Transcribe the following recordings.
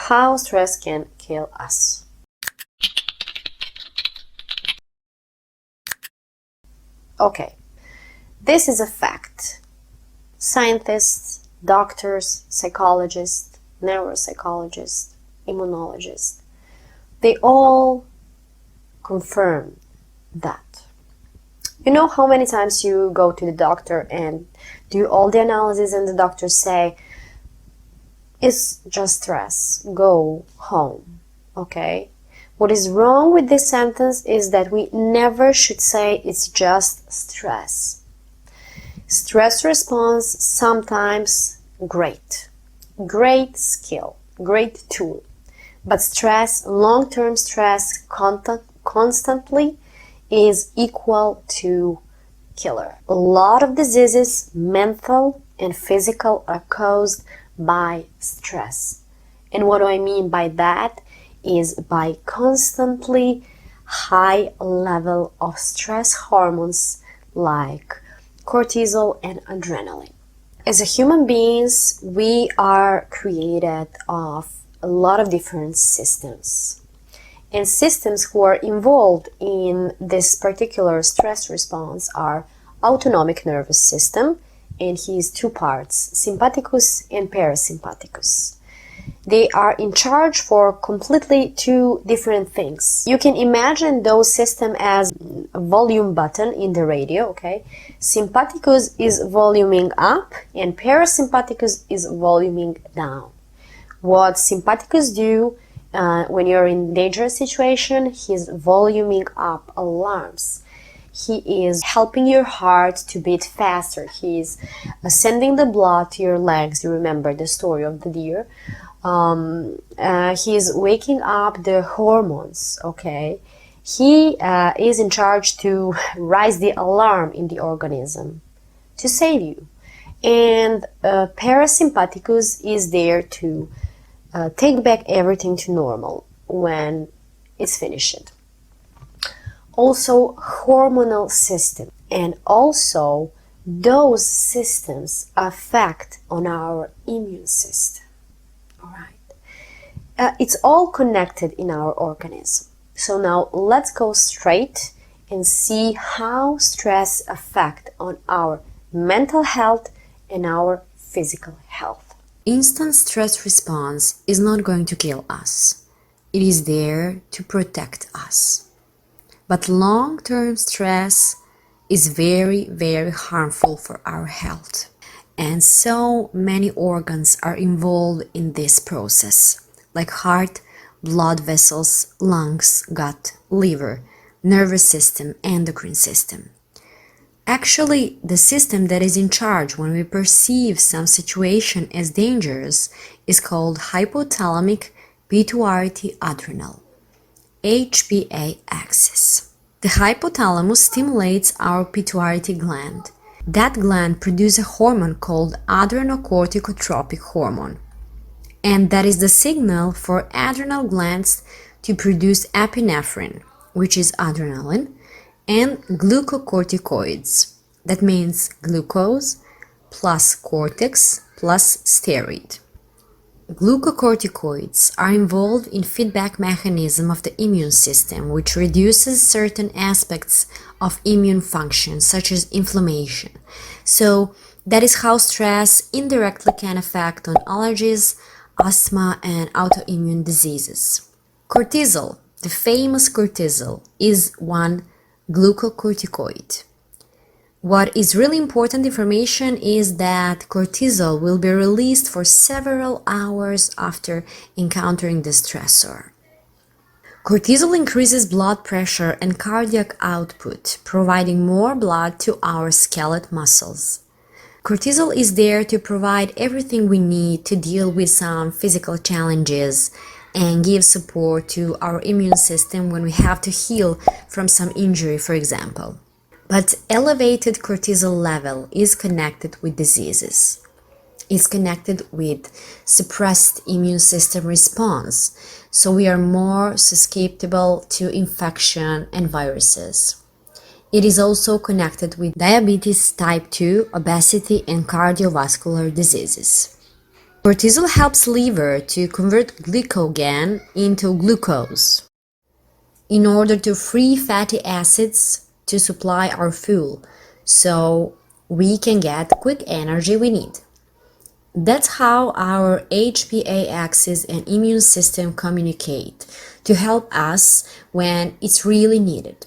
how stress can kill us. Okay, this is a fact. Scientists, doctors, psychologists, neuropsychologists, immunologists, they all confirm that. You know how many times you go to the doctor and do all the analysis and the doctors say, it's just stress, go home, okay? What is wrong with this sentence is that we never should say it's just stress. Stress response, sometimes great skill, great tool. But stress, long-term stress, constantly is equal to killer. A lot of diseases, mental and physical, are caused by stress. And what do I mean by that is by constantly high level of stress hormones like cortisol and adrenaline. As a human beings, we are created of a lot of different systems. And systems who are involved in this particular stress response are autonomic nervous system and his two parts, sympathicus and parasympathicus. They are in charge for completely two different things. You can imagine those systems as a volume button in the radio, okay? Sympathicus is voluming up and parasympathicus is voluming down. What sympathicus do when you're in dangerous situation, he's voluming up alarms. He is helping your heart to beat faster. He's sending the blood to your legs. You remember the story of the deer. He's waking up the hormones, okay? He is in charge to raise the alarm in the organism to save you. And parasympathicus is there to take back everything to normal when it's finished. Also hormonal system, and also those systems affect on our immune system. All right, it's all connected in our organism. So now let's go straight and see how stress affects on our mental health and our physical health. Instant stress response is not going to kill us. It is there to protect us. But long-term stress is very, very harmful for our health. And so many organs are involved in this process, like heart, blood vessels, lungs, gut, liver, nervous system, endocrine system. Actually, the system that is in charge when we perceive some situation as dangerous is called hypothalamic pituitary adrenal, HPA axis. The hypothalamus stimulates our pituitary gland. That gland produces a hormone called adrenocorticotropic hormone. And that is the signal for adrenal glands to produce epinephrine, which is adrenaline, and glucocorticoids. That means glucose plus cortex plus steroid. Glucocorticoids are involved in feedback mechanism of the immune system, which reduces certain aspects of immune function, such as inflammation. So that is how stress indirectly can affect on allergies, asthma, and autoimmune diseases. Cortisol, the famous cortisol, is one glucocorticoid. What is really important information is that cortisol will be released for several hours after encountering the stressor. Cortisol increases blood pressure and cardiac output, providing more blood to our skeletal muscles. Cortisol is there to provide everything we need to deal with some physical challenges and give support to our immune system when we have to heal from some injury, for example. But elevated cortisol level is connected with diseases. It's connected with suppressed immune system response, so we are more susceptible to infection and viruses. It is also connected with diabetes type 2, obesity, and cardiovascular diseases. Cortisol helps liver to convert glycogen into glucose in order to free fatty acids to supply our fuel, so we can get quick energy we need. That's how our HPA axis and immune system communicate to help us when it's really needed.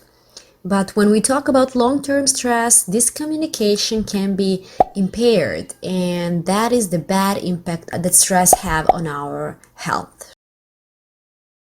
But when we talk about long-term stress, this communication can be impaired, and that is the bad impact that stress have on our health.